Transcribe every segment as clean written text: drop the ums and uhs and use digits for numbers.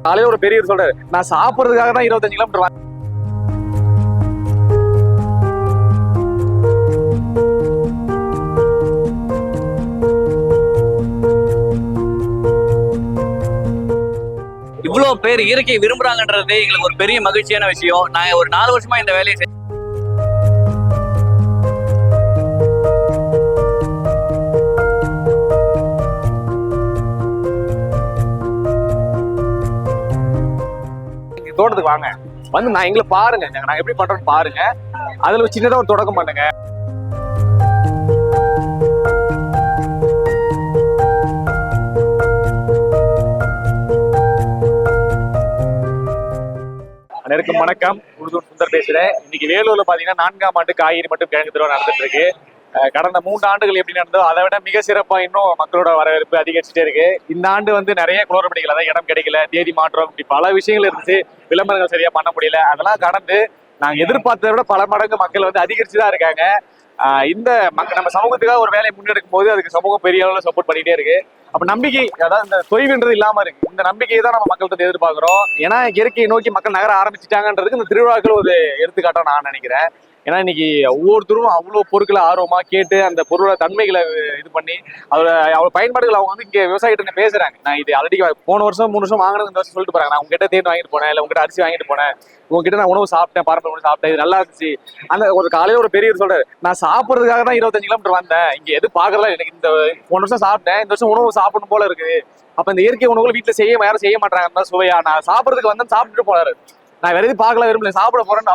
காலையில ஒரு பெரியவர் சொல்றாரு, நான் சாப்பிடுறதுக்காக தான் 25 கிலோமீட்டர் இவ்வளவு பேர் இயற்கை விரும்புறாங்கன்றது எங்களுக்கு ஒரு பெரிய மகிழ்ச்சியான விஷயம். நான் ஒரு 4 வருஷமா இந்த வேலையை தோட்டத்துக்கு வாங்க வந்து நான் எங்களை பாருங்க, நான் எப்படி பண்றேன்னு பாருங்க. அதுல சின்னதா ஒரு தொடக்கம் பண்ணுங்க. அனைவருக்கும் வணக்கம். உழுதூர் சுந்தர் பேசுறேன். இன்னைக்கு வேலூர்ல பாத்தீங்கன்னா 4ஆம் ஆண்டு காய்கறி மற்றும் கிழங்கு திருவிழா நடந்துட்டு இருக்கு. கடந்த 3 ஆண்டுகள் எப்படி நடந்தோ அதை விட மிக சிறப்பா இன்னும் மக்களோட வரவேற்பு அதிகரிச்சுட்டே இருக்கு. இந்த ஆண்டு வந்து நிறைய குளறுபடிகள், அதாவது இடம் கிடைக்கல, தேதி மாற்றம், இப்படி பல விஷயங்கள் இருந்துச்சு. விளம்பரங்கள் சரியா பண்ண முடியல. அதெல்லாம் கடந்து நாங்க எதிர்பார்த்ததை விட பல மடங்கு மக்கள் வந்து அதிகரிச்சுதான் இருக்காங்க. இந்த நம்ம சமூகத்துக்காக ஒரு வேலையை முன்னெடுக்கும் போது அதுக்கு சமூகம் பெரிய அளவுல சப்போர்ட் பண்ணிட்டே இருக்கு. அப்ப நம்பிக்கை, அதாவது இந்த தொய்வுன்றது இல்லாம இருக்கு. இந்த நம்பிக்கையை தான் நம்ம மக்கள்கிட்ட எதிர்பார்க்கிறோம். ஏன்னா இயற்கையை நோக்கி மக்கள் நகர ஆரம்பிச்சுட்டாங்கன்றதுக்கு இந்த திருவிழாக்கள் ஒரு எடுத்துக்காட்டா நான் நினைக்கிறேன். ஏன்னா இன்னைக்கு ஒவ்வொருத்தரும் அவ்வளவு பொருட்களை ஆர்வமா கேட்டு அந்த பொருளோட தன்மைகளை இது பண்ணி அவரோட பயன்பாடுகள் அவங்க வந்து இங்க விவசாயிகிட்ட பேசுறாங்க. நான் இது ஆல்ரெடி போன வருஷம் 3 வருஷம் வாங்கினது இந்த வருஷம் சொல்லிட்டு போறாங்க. நான் உங்ககிட்ட தேன் வாங்கிட்டு போனேன், இல்ல உங்ககிட்ட அரிசி வாங்கிட்டு போனேன், உங்ககிட்ட நான் உணவு சாப்பிட்டேன், பாரம்பரிய உணவு சாப்பிட்டேன், இது நல்லா இருந்துச்சு. அந்த ஒரு காலையில ஒரு பெரியவர் சொல்றாரு, நான் சாப்பிடுறதுக்காக தான் 25 கிலோமீட்டர் வந்தேன், இங்க எது பாக்குறதா, எனக்கு இந்த போன வருஷம் சாப்பிட்டேன், இந்த வருஷம் உணவு சாப்பிடணும் போல இருக்குது. அப்ப இந்த இயற்கை உணவுகள் வீட்டுல யாரும் செய்ய மாட்டாங்க, சுவையா நான் சாப்பிடுறதுக்கு வந்தேன், சாப்பிட்டுட்டு போறாரு. நான் வேற எதுவும் பார்க்கல, விரும்பல, சாப்பிட போறேன்னு.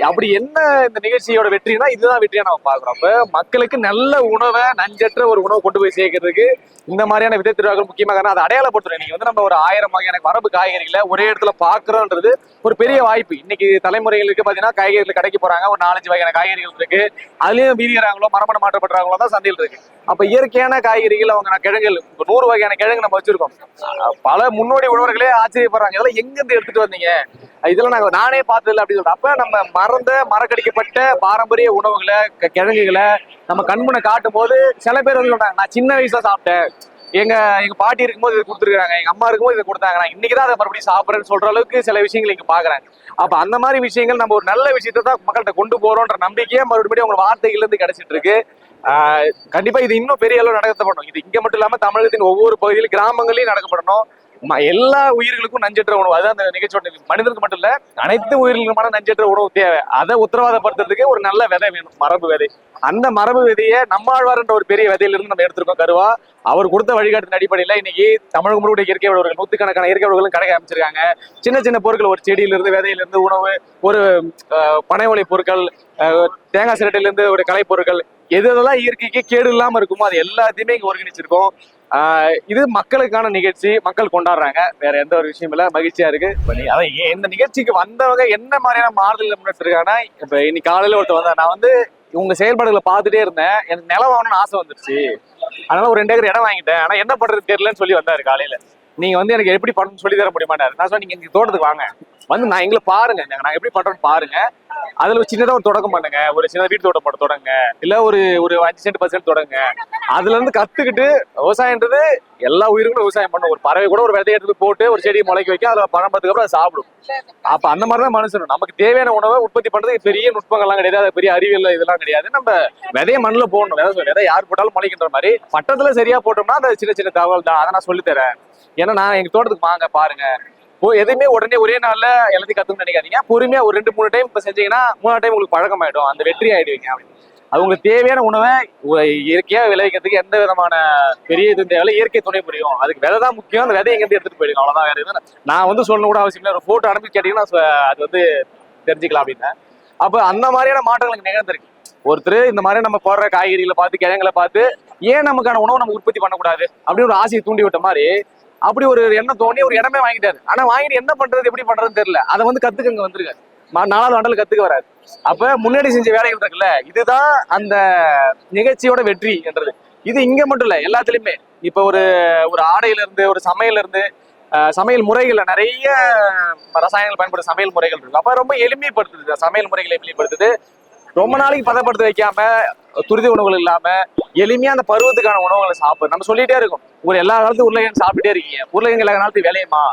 அப்படி என்ன இந்த நிகழ்ச்சியோட வெற்றினா இதுதான் வெற்றியா நம்ம பாக்குறோம். அப்ப மக்களுக்கு நல்ல உணவை, நஞ்சற்ற ஒரு உணவை கொண்டு போய் சேர்க்கறதுக்கு இந்த மாதிரியான விதை திருவிழாக்கள் முக்கியமா. காரணம் அதை அடையாளப்படுத்துறோம். இன்னைக்கு வந்து நம்ம ஒரு 1000 வகையான மரபு காய்கறிகளை ஒரே இடத்துல பாக்குறோன்றது ஒரு பெரிய வாய்ப்பு. இன்னைக்கு தலைமுறைகளுக்கு பாத்தீங்கன்னா காய்கறிகள் கடைக்கு போறாங்க, ஒரு 4-5 வகையான காய்கறிகள் இருக்கு. அதுலயும் வீரியறாங்களோ மரபணு மாற்றப்படுறாங்களோ தான் சந்தையில் இருக்கு. அப்ப இயற்கையான காய்கறிகள், அவங்க கிழங்குகள், 100 வகையான கிழங்கு நம்ம வச்சிருக்கோம். பல முன்னோடி உழவர்களே ஆச்சரியப்படுறாங்க, இதெல்லாம் எங்க இருந்து எடுத்துட்டு வந்தீங்க, இதெல்லாம் நானே பார்த்ததில்லை அப்படின்னு சொல்றேன். அப்ப நம்ம மரக்கடிக்கப்பட்ட பாரம்பரிய உணவுகளை, கிழங்குகளை நம்ம கண்முனை காட்டும் போது சில பேர் வந்து சொல்றாங்க, நான் சின்ன வயசுல சாப்பிட்டேன், எங்க பாட்டி இருக்கும்போது இதை கொடுத்துருக்காங்க, எங்க அம்மா இருக்கும்போது இதை கொடுத்தாங்க, நான் இன்னைக்குதான் அதை மறுபடியும் சாப்பிட்றேன்னு சொல்ற அளவுக்கு சில விஷயங்கள் இங்க பாக்குறாங்க. அப்ப அந்த மாதிரி விஷயங்கள் நம்ம ஒரு நல்ல விஷயத்தை தான் மக்கள்கிட்ட கொண்டு போறோம்ன்ற நம்பிக்கையே மறுபடியும் அவங்க வார்த்தைகள் இருந்து கிடைச்சிட்டு இருக்கு. கண்டிப்பா இது இன்னும் பெரிய அளவு நடத்தப்படணும். இது இங்க மட்டும் இல்லாம தமிழகத்தின் ஒவ்வொரு பகுதியிலும் கிராமங்களையும் நடக்கப்படணும். எல்லா உயிர்களுக்கும் நஞ்சற்ற உணவு, அதான் அந்த நிகழ்ச்சியோட மனிதனுக்கு மட்டும் இல்ல அனைத்து உயிர்களுக்குமான நஞ்சற்ற உணவு தேவை. அதை உத்தரவாதப்படுத்துறதுக்கு ஒரு நல்ல விதை வேணும், மரபு விதை. அந்த மரபு விதையை நம்மாழ்வார்ன்ற ஒரு பெரிய விதையிலிருந்து நம்ம எடுத்திருக்கோம் கருவா. அவர் கொடுத்த வழிகாட்டின் அடிப்படையில இன்னைக்கு தமிழகம் முழுவதும் இயற்கை உழவர்கள், 100கணக்கான இயற்கை உழவர்களும் கடை அமைச்சிருக்காங்க. சின்ன சின்ன பொருட்கள், ஒரு செடியிலிருந்து, விதையிலிருந்து உணவு, ஒரு பனை ஓலை பொருட்கள், தேங்காய் சிரட்டையிலிருந்து ஒரு கலை பொருட்கள், எதெல்லாம் இயற்கைக்கு கேடு இல்லாம இருக்குமோ அது எல்லாத்தையுமே இங்க ஒருங்கிணைச்சிருக்கோம். இது மக்களுக்கான நிகழ்ச்சி, மக்கள் கொண்டாடுறாங்க, வேற எந்த ஒரு விஷயம் இல்ல, மகிழ்ச்சியா இருக்கு. அதான் இந்த நிகழ்ச்சிக்கு வந்தவங்க என்ன மாதிரியான மாறுதல் முன்னெடுத்திருக்காங்கன்னா, இப்ப இன்னைக்கு காலையில ஒருத்தர் வந்தா, நான் வந்து உங்க செயல்பாடுகளை பார்த்துட்டே இருந்தேன், எனக்கு நிலம் வாங்கணும்னு ஆசை வந்துருச்சு, அதனால ஒரு 2 ஏக்கர் இடம் வாங்கிட்டேன், ஆனா என்ன பண்றது தெரியலன்னு சொல்லி வந்தாரு காலையில. நீங்க வந்து எனக்கு எப்படி பண்ணணும்னு சொல்லி தர முடியுமாட்டாரு. நான் சொன்னேன், நீங்க எங்க தோட்டத்துக்கு வாங்க வந்து நான் எங்களை பாருங்க, நான் எப்படி பண்றேன்னு பாருங்க. அதுல சின்னதா ஒரு தொடக்கம் பண்ணுங்க, ஒரு சின்ன வீட்டு தோட்டம் போட்டு தொடங்க, இல்ல ஒரு 5 சென்ட் 10 சென்ட் தொடங்க. அதுல இருந்து கத்துக்கிட்டு, விவசாயன்றது எல்லா உயிருக்கும் விவசாயம் பண்ணும். ஒரு பறவை கூட ஒரு விதையை எடுத்து போட்டு ஒரு செடியை முளைக்க வைக்க, அதுல பழம் பார்த்ததுக்கு அப்புறம் அதை சாப்பிடும். அப்ப அந்த மாதிரிதான் மனுஷனும் நமக்கு தேவையான உணவை உற்பத்தி பண்றதுக்கு பெரிய நுட்பங்கள்லாம் கிடையாது, அது பெரிய அறிவியல் இதெல்லாம் கிடையாது. நம்ம விதைய மண்ணில் போடணும், விதை யார் போட்டாலும் முளைக்கின்ற மாதிரி பட்டத்துல சரியா போட்டோம்னா அது சின்ன சின்ன தகவல் தான். அதை நான் சொல்லித்தரேன். ஏன்னா நான் எங்க தோட்டத்துக்கு வாங்க பாருங்க. எதுவுமே உடனே ஒரே நாள்ல எல்லாத்தையும் கத்துன்னு நினைக்காதீங்க. பொறுமையா ஒரு 2-3 டைம் இப்ப செஞ்சீங்கன்னா 3ஆவது டைம் உங்களுக்கு பழக்கம் ஆயிடும், அந்த வெற்றி ஆயிடுவீங்க. அது உங்களுக்கு தேவையான உணவை இயற்கையா விளைவிக்கிறதுக்கு எந்த விதமான பெரிய இது தேவை, இயற்கை துணை புரியும். அதுக்கு விதை தான் முக்கியம். அந்த விதை எங்கிருந்து எடுத்துட்டு போயிடுங்க, அவ்வளவுதான். வேற எதுவும் நான் வந்து சொல்லணும் கூட அவசியம் இல்லை. ஒரு போட்டோ அனுப்பி கேட்டீங்கன்னா அது வந்து தெரிஞ்சுக்கலாம் அப்படின்னு. அப்ப அந்த மாதிரியான மாற்றங்கள் நிகழ்ந்திருக்கு. ஒருத்தர் இந்த மாதிரி நம்ம போடுற காய்கறிகளை பார்த்து, கிழங்குகளை பார்த்து, ஏன் நமக்கான உணவு நம்ம உற்பத்தி பண்ணக்கூடாது அப்படின்னு ஒரு ஆசையை தூண்டி விட்ட மாதிரி, அப்படி ஒரு எண்ணம் தோணி ஒரு இடமே வாங்கிட்டாரு. ஆனா வாங்கிட்டு என்ன பண்றது, எப்படி பண்றதுன்னு தெரியல. அதை வந்து கத்துக்கங்க வந்திருக்காரு. 4வது ஆண்டுல கத்துக்க வராது. அப்ப முன்னாடி செஞ்ச வேலைகள் இருக்குல்ல, இதுதான் அந்த நிகழ்ச்சியோட வெற்றி என்றது. இது இங்க மட்டும் இல்ல, எல்லாத்துலயுமே. இப்ப ஒரு ஆடையில இருந்து, ஒரு சமையல்ல இருந்து, சமையல் முறைகள்ல நிறைய ரசாயனங்கள் பயன்படுத்த சமையல் முறைகள் இருக்கு. அப்ப ரொம்ப எளிமைப்படுத்துது, சமையல் முறைகளை எளிமைப்படுத்துது. ரொம்ப நாளைக்கு பதப்படுத்த வைக்காம துரித உணவுகள் இல்லாம எளிமையா அந்த பருவத்துக்கான உணவுகளை சாப்பிடு. நம்ம சொல்லிட்டே இருக்கோம், ஒரு எல்லா காலத்துக்கும் உருளைக்கிழங்கு சாப்பிட்டுட்டே இருக்கீங்க, உருளைக்கிழங்கு எல்லா காலத்துக்கும் விளையுமா?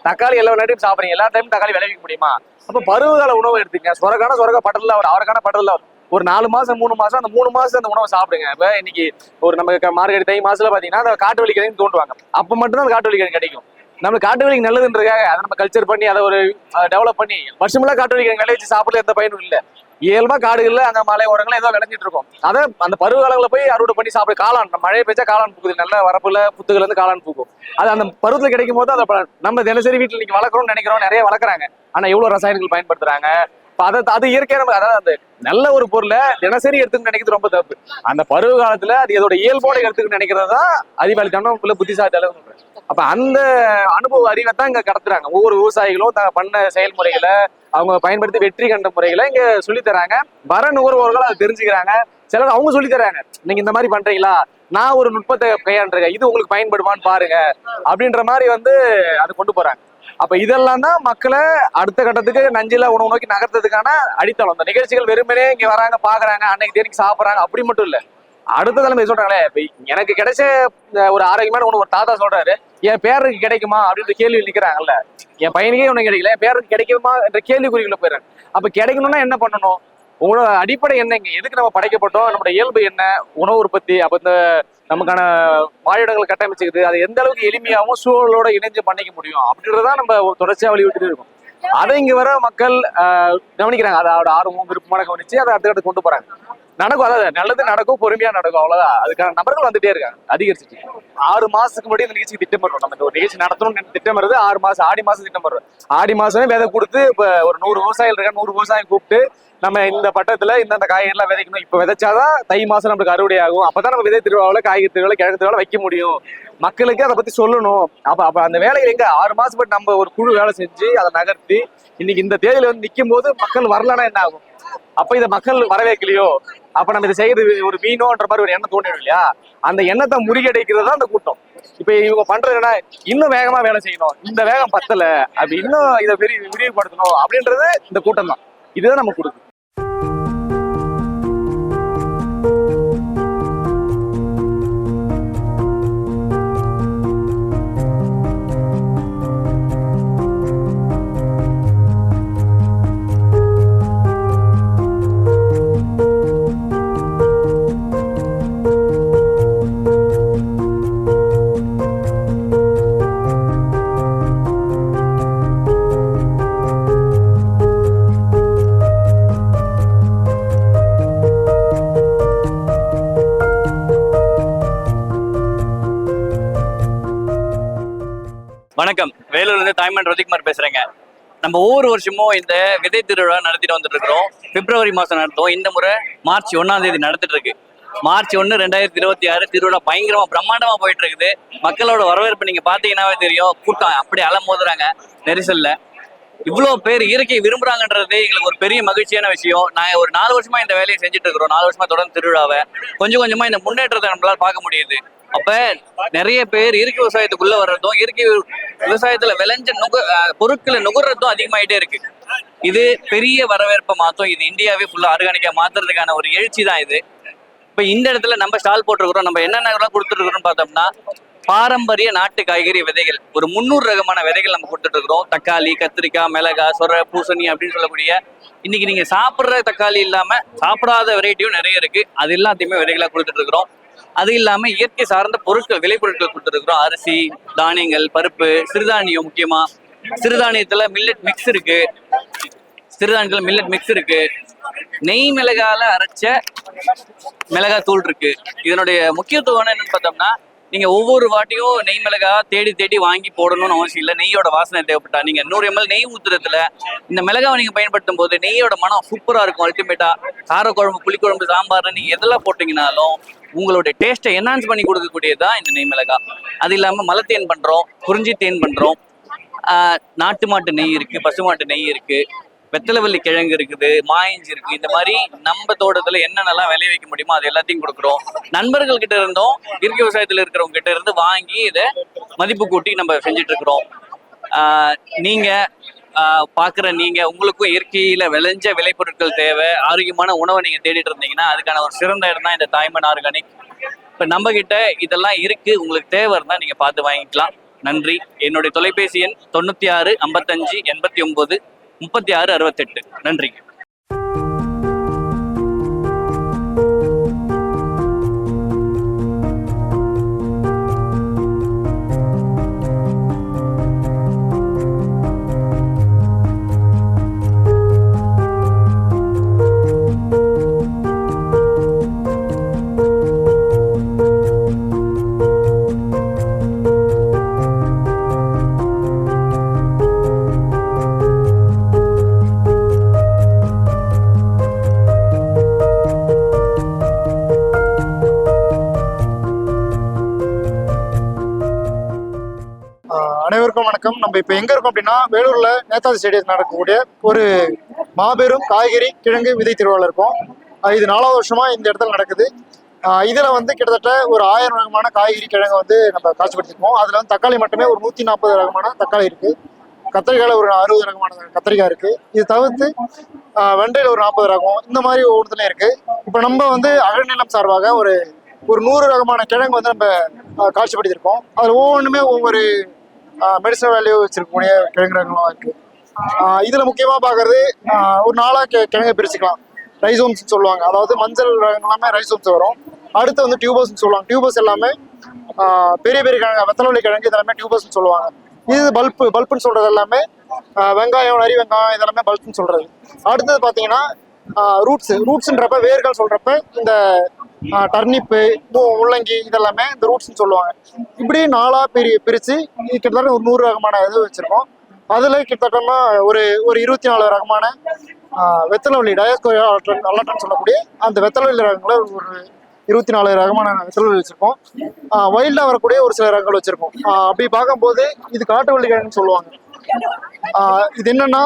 தக்காளி எல்லா நேரத்தையும் சாப்பிடுறீங்க, எல்லா டைமும் தக்காளி விளைவிக்க முடியுமா? அப்ப பருவகால உணவு எடுத்துங்க. சொரக்கான பட்டல்ல அவருக்கான பட்டல்ல ஒரு 4 மாசம் 3 மாசம் அந்த 3 மாசம் அந்த உணவை சாப்பிடுங்க. இப்ப இன்னைக்கு ஒரு நம்ம மார்கழி தை மாசத்துல பாத்தீங்கன்னா அந்த காட்டு வலி கிழங்கு தோண்டுவாங்க, அப்ப மட்டும் தான் அந்த காட்டு வலி கிழங்கு கிடைக்கும். நம்ம காட்டு வலிக்கு நல்லதுன்றதுக்காக அதை நம்ம கல்ச்சர் பண்ணி அதை ஒரு டெவலப் பண்ணி வருஷமெல்லாம் காட்டு வலிக்கு விளைவிச்சு சாப்பிட எந்த பயனும் இல்லை. இயல்பா காடுகள்ல அங்க மலை ஓரங்கள்ல ஏதோ விளைஞ்சிட்டு இருக்கும், அதை அந்த பருவ காலங்களை போய் அறுவடை பண்ணி சாப்பிட. காளான் மழை பெய்ச்சா காளான் பூக்குது, நல்ல வரப்புல புத்துகள் இருந்து காளான் பூக்கும். அது அந்த பருவத்துல கிடைக்கும் போது அதை நம்ம தினசரி வீட்டுல இன்னைக்கு வளர்க்குறோம்னு நினைக்கிறோம், நிறைய வளர்க்குறாங்க. ஆனா எவ்வளவு ரசாயனங்கள் பயன்படுத்துறாங்க. அது இயற்கையா நம்ம அதாவது அந்த நல்ல ஒரு பொருளை தினசரி எடுத்துன்னு நினைக்கிறது ரொம்ப தப்பு. அந்த பருவ காலத்துல அது அதோட இயல்போட எடுத்துக்கிட்டு நினைக்கிறது தான் அறிவாளித்தனம், புத்திசாலித்தனம். அப்ப அந்த அனுபவ அறிவை தான் இங்க கடத்துறாங்க. ஒவ்வொரு விவசாயிகளும் பண்ண செயல்முறைகளை அவங்க பயன்படுத்தி வெற்றி கண்ட முறைகளை இங்க சொல்லி தராங்க. வர நுகர்வோர்கள் அதை தெரிஞ்சுக்கிறாங்க. சிலர் அவங்க சொல்லி தராங்க, நீங்க இந்த மாதிரி பண்றீங்களா, நான் ஒரு நுட்பத்தை கையாண்டுருக்கேன், இது உங்களுக்கு பயன்படுமான்னு பாருங்க அப்படின்ற மாதிரி அதை கொண்டு போறாங்க. அப்ப இதெல்லாம் தான் மக்களை அடுத்த கட்டத்துக்கு நஞ்சில உணவு நோக்கி நகர்த்ததுக்கான அடித்தளம். இந்த நிகழ்ச்சிகள் வெறுமனே இங்க வராங்க, பாக்குறாங்க, அன்னைக்கு தேடிக்கு சாப்பிடுறாங்க, அப்படி மட்டும் இல்ல. அடுத்த தலைமை சொல்றாங்களே, எனக்கு கிடைச்ச ஒரு ஆரோக்கியமான உணவு ஒரு தாத்தா சொல்றாரு, என் பேருக்கு கிடைக்குமா அப்படின்ற கேள்வி நிக்கிறாங்கல்ல. என் பையனுக்கே ஒண்ணு கிடைக்கல, என் பேருக்கு கிடைக்குமா என்ற கேள்விக்குறிக்குள்ள போயிடுறாங்க. அப்ப கிடைக்கணும்னா என்ன பண்ணணும்? உங்களோட அடிப்படை என்னங்க? எதுக்கு நம்ம படைக்கப்பட்டோம்? நம்மளோட இயல்பு என்ன? உணவு உற்பத்தி. அப்ப இந்த நமக்கான வாழிடங்கள் கட்டமைச்சுக்குது, அது எந்த அளவுக்கு எளிமையாகவும் சூழலோட இணைஞ்சு பண்ணிக்க முடியும் அப்படின்றதான் நம்ம தொடர்ச்சியா வலியுறுத்திட்டு இருக்கோம். அதை இங்க வர மக்கள் கவனிக்கிறாங்க, அதோட ஆர்வமும் விருப்பமான கவனிச்சு அதை அடுத்த கொண்டு போறாங்க. நடக்கும், அதாவது நல்லது நடக்கும், பொறுமையா நடக்கும், அவ்வளவுதான். அதுக்கான நபர்கள் வந்துட்டே இருக்காங்க, அதிகரிச்சு. 6 மாசத்துக்கு முன்னாடி இந்த நிகழ்ச்சிக்கு திட்டம் வரும். நம்ம இந்த ஒரு நிகழ்ச்சி நடத்தணும்னு திட்டம் வருது 6 மாசம், ஆடி மாசம் திட்டம் வரும். ஆடி மாசமே விதை கொடுத்து இப்ப ஒரு 100 விவசாயிகள் இருக்கா, 100 விவசாயம் கூப்பிட்டு நம்ம இந்த பட்டத்துல இந்த காய்கறி எல்லாம் விதைக்கணும், இப்ப விதைச்சாதான் தை மாசம் நம்மளுக்கு அறுவடை ஆகும், அப்பதான் நம்ம விதை திருவிழாவில் காய்கறி திருவிழா கிழக்கு திருவிழா வைக்க முடியும். மக்களுக்கு அதை பத்தி சொல்லணும். அப்ப அந்த வேலைகள் எங்க 6 மாசம் பட்டு நம்ம ஒரு குழு வேலை செஞ்சு அதை நகர்த்தி இன்னைக்கு இந்த தேதியில நிக்கும் போது மக்கள் வரலன்னா என்ன ஆகும்? அப்ப இதை மக்கள் வரவேற்கலையோ, அப்ப நம்ம இதை செய்யறது ஒரு மீனோன்ற மாதிரி ஒரு எண்ணம் தோணிடும் இல்லையா? அந்த எண்ணத்தை முறியடைக்கிறது தான் அந்த கூட்டம். இப்ப இவங்க பண்றதுன்னா இன்னும் வேகமா வேலை செய்யணும், இந்த வேகம் பத்தல, அப்படி இன்னும் இதை விரிவுபடுத்தணும் அப்படின்றது இந்த கூட்டம் தான். இதுதான் நம்ம கொடுக்கும். வணக்கம், வேலூர்ல இருந்து தாய்மன் ரவிக்குமார் பேசுறேங்க. நம்ம ஒவ்வொரு வருஷமும் இந்த விதை திருவிழா நடத்திட்டு வந்துட்டு இருக்கிறோம். பிப்ரவரி மாசம் நடத்துவோம். இந்த முறை மார்ச் 1ஆம் தேதி நடத்திட்டு இருக்கு. மார்ச் 1 2026 திருவிழா பயங்கரமா பிரம்மாண்டமா போயிட்டு இருக்குது. மக்களோட வரவேற்பு நீங்க பாத்தீங்கன்னாவே தெரியும். கூட்டம் அப்படி அலமோதுறாங்க நெரிசல்ல. இவ்வளவு பேர் இயற்கையை விரும்புறாங்கன்றது எங்களுக்கு ஒரு பெரிய மகிழ்ச்சியான விஷயம். நாங்க ஒரு 4 வருஷமா இந்த வேலையை செஞ்சுட்டு இருக்கிறோம். 4 வருஷமா தொடர்ந்து திருவிழாவை கொஞ்சம் கொஞ்சமா இந்த முன்னேற்றத்தை நம்மளால பார்க்க முடியுது. அப்ப நிறைய பேர் இயற்கை விவசாயத்துக்குள்ள வர்றதும் இயற்கை விவசாயத்துல விளைஞ்ச பொருட்களை நுகர்றதும் அதிகமாயிட்டே இருக்கு. இது பெரிய வரவேற்பை மாத்தும். இது இந்தியாவே ஃபுல்லா ஆர்கானிக்கா மாத்துறதுக்கான ஒரு எழுச்சி தான் இது. இப்ப இந்த இடத்துல நம்ம ஸ்டால் போட்டிருக்கிறோம். நம்ம என்னென்ன கொடுத்துருக்கிறோம்னு பார்த்தோம்னா, பாரம்பரிய நாட்டு காய்கறி விதைகள் ஒரு 300 ரகமான விதைகள் நம்ம கொடுத்துட்டு இருக்கிறோம். தக்காளி, கத்திரிக்காய், மிளகாய், சொர, பூசணி அப்படின்னு சொல்லக்கூடிய இன்னைக்கு நீங்க சாப்பிட்ற தக்காளி இல்லாம சாப்பிடாத வெரைட்டியும் நிறைய இருக்கு. அது எல்லாத்தையுமே விதைகளா கொடுத்துட்டு இருக்கிறோம். அது இல்லாம இயற்கை சார்ந்த பொருட்கள், விளைபொருட்கள் கொடுத்துருக்கிறோம். அரிசி, தானியங்கள், பருப்பு, சிறுதானியம். முக்கியமா சிறுதானியத்துல மில்லட் மிக்ஸ் இருக்கு. நெய் மிளகால அரைச்ச மிளகாய் தூள் இருக்கு. இதனுடைய முக்கியத்துவம் என்னன்னு பார்த்தோம்னா, நீங்க ஒவ்வொரு வாட்டியும் நெய் மிளகா தேடி தேடி வாங்கி போடணும்னு அவசியம் இல்லை. நெய்யோட வாசனை தேவைப்பட்டா நீங்க 100 ml நெய் ஊத்துறதுல இந்த மிளகாவை நீங்க பயன்படுத்தும் போது நெய்யோட மனம் சூப்பரா இருக்கும். அல்டிமேட்டா காரக்குழம்பு, புளிக்குழம்பு, சாம்பார் நீங்க எதெல்லாம் போட்டீங்கன்னாலும் உங்களுடைய டேஸ்ட்டை என்ஹான்ஸ் பண்ணி கொடுக்கக்கூடியதுதான் இந்த நெய் மிளகா. அது இல்லாம மலத்தேன் பண்றோம், குறிஞ்சி தேன் பண்றோம், நாட்டு மாட்டு நெய் இருக்கு, பசுமாட்டு நெய் இருக்கு, வெத்தலைவள்ளி கிழங்கு இருக்குது, மாயிஞ்சி இருக்கு. இந்த மாதிரி நம்ம தோட்டத்துல என்னென்னலாம் விளைய வைக்க முடியுமோ அது எல்லாத்தையும் கொடுக்குறோம். நண்பர்கள் கிட்ட இருந்தும் இயற்கை விவசாயத்துல இருக்கிறவங்க கிட்ட இருந்து வாங்கி இதை மதிப்பு கூட்டி நம்ம செஞ்சுட்டு இருக்கிறோம். நீங்க பாக்குற நீங்க உங்களுக்கும் இயற்கையில விளைஞ்ச விளைபொருட்கள் தேவை, ஆரோக்கியமான உணவை நீங்க தேடிட்டு இருந்தீங்கன்னா அதுக்கான ஒரு சிறந்த இடம் தான் இந்த தாய்மன் ஆர்கானிக். இப்ப நம்ம கிட்ட இதெல்லாம் இருக்கு, உங்களுக்கு தேவை இருந்தா நீங்க பார்த்து வாங்கிக்கலாம். நன்றி. என்னுடைய தொலைபேசி எண் 96 55 89 36 68. நன்றி. அனைவருக்கும் வணக்கம். நம்ம இப்போ எங்க இருக்கோம் அப்படின்னா, வேலூர்ல நேதாஜி ஸ்டேடியத்தில் நடக்கக்கூடிய ஒரு மாபெரும் காய்கறி கிழங்கு விதை திருவிழா இருக்கும். இது 4வது வருஷமா இந்த இடத்துல நடக்குது. இதுல வந்து கிட்டத்தட்ட ஒரு 1000 ரகமான காய்கறி கிழங்கு வந்து நம்ம காட்சிப்படுத்திருக்கோம். அதுல வந்து தக்காளி மட்டுமே ஒரு 140 ரகமான தக்காளி இருக்கு. கத்திரிக்காயில ஒரு 60 ரகமான கத்திரிக்காய் இருக்கு. இது தவிர்த்து வெண்டையில ஒரு 40 ரகம், இந்த மாதிரி ஒவ்வொருத்தலையும் இருக்கு. இப்போ நம்ம வந்து அகழ்நிலம் சார்பாக ஒரு 100 ரகமான கிழங்கு வந்து நம்ம காட்சிப்படுத்தியிருக்கோம். அது ஒவ்வொன்றுமே ஒவ்வொரு மெடிசனல் வேல்யூ வச்சிருக்கக்கூடிய கிழங்கு ரகங்களாக இருக்கு. இதுல முக்கியமா பாக்குறது ஒரு நாளா கிழங்கை பிரிச்சுக்கலாம். ரைசோம்ஸ் சொல்லுவாங்க, அதாவது மஞ்சள் ரகங்கள் எல்லாமே ரைசோம்ஸ் வரும். அடுத்து வந்து டியூபர்ஸ் சொல்லுவாங்க. டியூபர்ஸ் எல்லாமே பெரிய பெரிய கிழங்கு, வெத்தலவள்ளி கிழங்கு இதெல்லாமே டியூபர்ஸ் சொல்லுவாங்க. இது பல்ப்புன்னு சொல்றது எல்லாமே வெங்காயம், நரி வெங்காயம் இதெல்லாமே பல்ப்னு சொல்றது. அடுத்தது பாத்தீங்கன்னா ரூட்ஸ்ன்றப்ப வேர்கள் சொல்றப்ப இந்த டர்னிப்பு, முள்ளங்கி இதெல்லாமே இந்த ரூட்ஸ்ன்னு சொல்லுவாங்க. இப்படி 4ஆ பிரிச்சு கிட்டத்தட்ட ஒரு 100 ரகமான இது வச்சிருக்கோம். அதுல கிட்டத்தட்ட ஒரு 24 ரகமான வெத்தலவள்ளி டயஸ்கோரியா அல்லட்டன் சொல்லக்கூடிய அந்த வெத்தலவள்ளி ரகங்களை ஒரு 24 ரகமான வெத்தலவள்ளி வச்சிருக்கோம். வைல்டா வரக்கூடிய ஒரு சில ரகங்கள் வச்சிருக்கோம். அப்படி பார்க்கும்போது இது காட்டுவள்ளி கிழங்குன்னு சொல்லுவாங்க. இது என்னன்னா,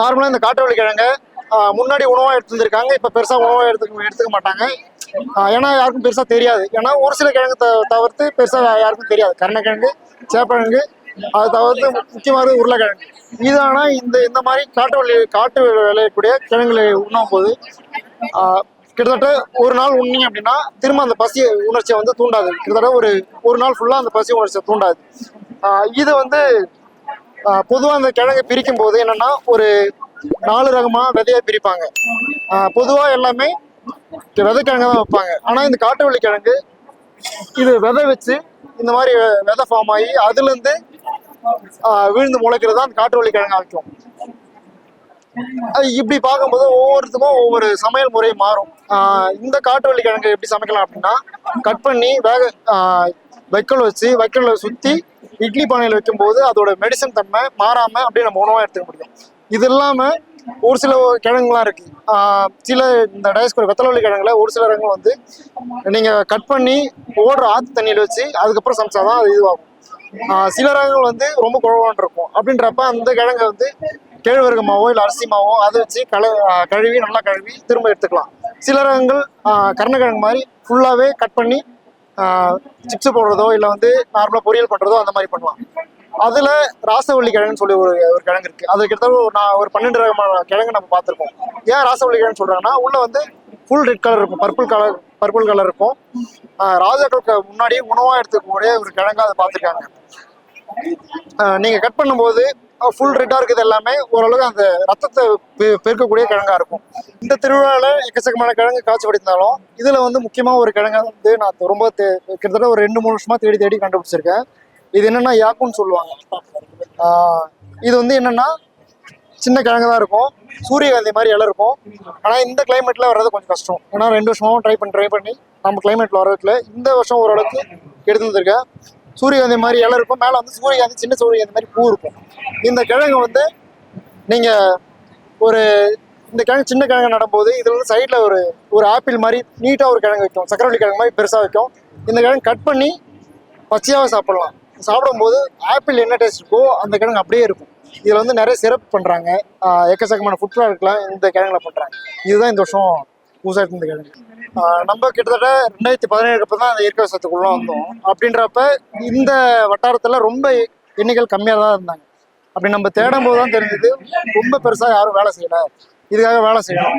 நார்மலா இந்த காட்டுவள்ளி கிழங்க முன்னாடி உணவா எடுத்துருக்காங்க. இப்ப பெருசா உணவா எடுத்துக்க மாட்டாங்க. ஏன்னா யாருக்கும் பெருசா தெரியாது. ஏன்னா ஒரு சில கிழங்கு தவிர்த்து பெருசா யாருக்கும் தெரியாது. கருணக்கிழங்கு, சேப்பக்கிழங்கு, அது தவிர்த்து முக்கியமாக உருளைக்கிழங்கு. இது ஆனா இந்த மாதிரி காட்டு விளையக்கூடிய கிழங்குகளை உண்ணும் போது கிட்டத்தட்ட ஒரு நாள் உண்ணீங்க அப்படின்னா திரும்ப அந்த பசி உணர்ச்சியை வந்து தூண்டாது. கிட்டத்தட்ட ஒரு நாள் ஃபுல்லா அந்த பசி உணர்ச்சியை தூண்டாது. இது வந்து பொதுவாக அந்த கிழங்கு பிரிக்கும் போது என்னன்னா, ஒரு 4 ரகமா விதையா பிரிப்பாங்க. பொதுவா எல்லாமே விதைக்கிழங்கு தான் வைப்பாங்க. ஆனா இந்த காட்டுவள்ளி கிழங்கு இது விதை வச்சு இந்த மாதிரி விதை ஃபார்ம் ஆகி அதுல இருந்து விழுந்து முளைக்கிறது தான் அந்த காட்டுவள்ளி கிழங்கு வைக்கும். இப்படி பார்க்கும்போது ஒவ்வொருத்துக்கும் ஒவ்வொரு சமையல் முறை மாறும். இந்த காட்டுவள்ளி கிழங்கு எப்படி சமைக்கலாம் அப்படின்னா, கட் பண்ணி வைக்கோல் சுத்தி இட்லி பானையில் வைக்கும்போது அதோட மெடிசன் தன்மை மாறாம அப்படியே நம்ம உணவா எடுத்துக்க முடியும். இது இல்லாம ஒரு சில கிழங்குலாம் இருக்கு. சில இந்த டயஸ்கோரி வெத்தலவள்ளி கிழங்குல ஒரு சில ரகங்கள் வந்து நீங்க கட் பண்ணி ஓடுற ஆத்து தண்ணியில வச்சு அதுக்கப்புறம் சமைச்சாதான் அது இதுவாகும். சில ரகங்கள் வந்து ரொம்ப குழவான் இருக்கும். அப்படின்றப்ப அந்த கிழங்கை வந்து கேழ்வரகு மாவோ இல்லை அரிசி மாவோ அதை வச்சு கழுவி நல்லா கழுவி திரும்ப எடுத்துக்கலாம். சில ரகங்கள் கருணக்கிழங்கு மாதிரி ஃபுல்லாவே கட் பண்ணி சிப்ஸ் போடுறதோ இல்லை வந்து நார்மலா பொரியல் பண்றதோ அந்த மாதிரி பண்ணலாம். அதுல ராசவள்ளி கிழங்குன்னு சொல்லி ஒரு கிழங்கு இருக்கு. அது கிட்டத்தட்ட ஒரு 12 ரகமான கிழங்கு நம்ம பார்த்துருக்கோம். ஏன் ராசவள்ளி கிழங்கு சொல்றாங்கன்னா, உள்ள வந்து ஃபுல் ரெட் கலர் இருக்கும், பர்பிள் கலர் இருக்கும். ராஜாக்களுக்கு முன்னாடி உணவா எடுத்துக்கக்கூடிய ஒரு கிழங்கா அதை பார்த்துருக்காங்க. நீங்க கட் பண்ணும்போது ஃபுல் ரெட்டா இருக்குது எல்லாமே ஓரளவுக்கு அந்த ரத்தத்தை பெருக்கக்கூடிய கிழங்கா இருக்கும். இந்த திருவிழாவில் எக்கச்சக்கமான கிழங்கு காட்சிப்படுத்தினாலும் இதுல வந்து முக்கியமா ஒரு கிழங்கை வந்து நான் ரொம்ப கிட்டத்தட்ட ஒரு 2-3 வருஷமா தேடி கண்டுபிடிச்சிருக்கேன். இது என்னன்னா யாக்குன்னு சொல்லுவாங்க. இது வந்து என்னன்னா சின்ன கிழங்கு தான் இருக்கும், சூரியகாந்தி மாதிரி இலை இருக்கும். ஆனா இந்த கிளைமேட்ல வர்றது கொஞ்சம் கஷ்டம். ஏன்னா 2 வருஷமாவும் ட்ரை பண்ணி நம்ம கிளைமேட்ல வரதுல இந்த வருஷம் ஓரளவுக்கு எடுத்து வந்திருக்கேன். சூரியகாந்தி மாதிரி இலை இருக்கும், மேல வந்து சின்ன சூரியகாந்தி மாதிரி பூ இருக்கும். இந்த கிழங்கு வந்து நீங்க இந்த கிழங்கு சின்ன கிழங்கு நடும்போது இதுல வந்து சைட்ல ஒரு ஆப்பிள் மாதிரி நீட்டா ஒரு கிழங்கு வைக்கும், சக்கரவள்ளி கிழங்கு மாதிரி பெருசா வைக்கும். இந்த கிழங்கு கட் பண்ணி பச்சையாவே சாப்பிடலாம். சாப்பிடும்போது ஆப்பிள் என்ன டேஸ்ட் இருக்கோ அந்த கிழங்கு அப்படியே இருக்கும். இதுல வந்து நிறைய சிறப்பு பண்றாங்க, எக்கச்சக்கமான ஃபுட் ப்ராடக்ட்லாம் இந்த கிழங்குல பண்றாங்க. இதுதான் இந்த வருஷம் புதுசாக இந்த கிழங்கு. நம்ம கிட்டத்தட்ட 2017 தான் அந்த இயற்கை விவசாயத்துக்குள்ள வந்தோம். அப்படின்றப்ப இந்த வட்டாரத்துல ரொம்ப எண்ணிக்கைகள் கம்மியாக தான் இருந்தாங்க. அப்படி நம்ம தேடும் போது தான் தெரிஞ்சது ரொம்ப பெருசா யாரும் வேலை செய்யல, இதுக்காக வேலை செய்யணும்.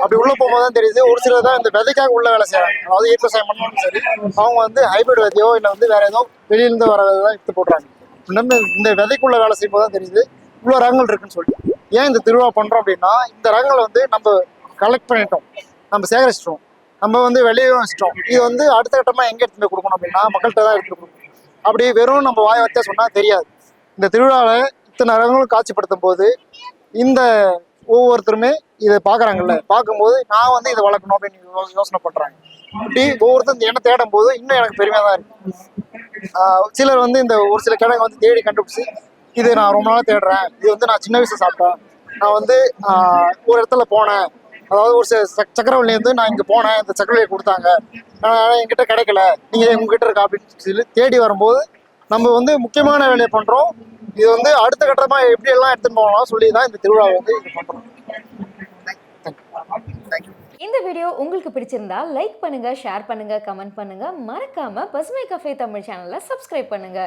அப்படி உள்ள போகும்போது தான் தெரியுது ஒரு சிலர் தான் இந்த விதைக்காக உள்ள வேலை செய்யறாங்க. அதாவது இயற்கை விவசாயம் பண்ணணும் சரி, அவங்க வந்து ஹைபிரிட் விதையோ இல்லை வந்து வேற ஏதோ வெளியிலிருந்து வர விதை தான் எடுத்து போடுறாங்க. நம்ம இந்த விதைக்குள்ள வேலை செய்யும் போது தான் தெரியுது இவ்வளோ ரகங்கள் இருக்குன்னு சொல்லி. ஏன் இந்த திருவிழா பண்றோம் அப்படின்னா, இந்த ரகங்களை வந்து நம்ம கலெக்ட் பண்ணிட்டோம், நம்ம சேகரிச்சிட்டோம், நம்ம வந்து வெளியவும் வச்சிட்டோம். இது வந்து அடுத்த கட்டமா எங்க எடுத்து போய் கொடுக்கணும் அப்படின்னா மக்கள்கிட்ட தான் எடுத்து கொடுக்கணும். அப்படி வெறும் நம்ம வாய் வச்சா சொன்னா தெரியாது. இந்த திருவிழாவில் இத்தனை ரகங்களும் காட்சிப்படுத்தும் போது இந்த ஒவ்வொருத்தருமே இதை பாக்குறாங்கல்ல, பார்க்கும்போது நான் வந்து இதை வளர்க்கணும் அப்படின்னு யோசனை பண்றாங்க. இப்படி ஒவ்வொருத்தரும் இந்த எண்ணெய் தேடும் போது இன்னும் எனக்கு பெருமையா தான் இருக்கு. சிலர் வந்து இந்த ஒரு சில கிழங்கு வந்து தேடி கண்டுபிடிச்சு இது நான் ரொம்ப நாளா தேடுறேன், இது வந்து நான் சின்ன வயசுல சாப்பிட்டேன், நான் வந்து ஒரு இடத்துல போனேன், அதாவது ஒரு சக்கரவள்ளியிலேருந்து நான் இங்கே போனேன், இந்த சக்கரவள்ளியை கொடுத்தாங்க, என்கிட்ட கிடைக்கல, நீங்கள் உங்ககிட்ட இருக்கா அப்படின்னு சொல்லி தேடி வரும்போது நம்ம வந்து முக்கியமான வேலையை பண்ணுறோம். இது வந்து அடுத்த கட்டமாக எப்படி எல்லாம் எடுத்துன்னு போகலாம் சொல்லி தான் இந்த திருவிழாவை வந்து இது பண்ணுறோம். இந்த வீடியோ உங்களுக்கு பிடிச்சிருந்தா லைக் பண்ணுங்க, ஷேர் பண்ணுங்க, கமெண்ட் பண்ணுங்க. மறக்காம பசுமை கஃபே தமிழ் சேனலை சப்ஸ்கிரைப் பண்ணுங்க.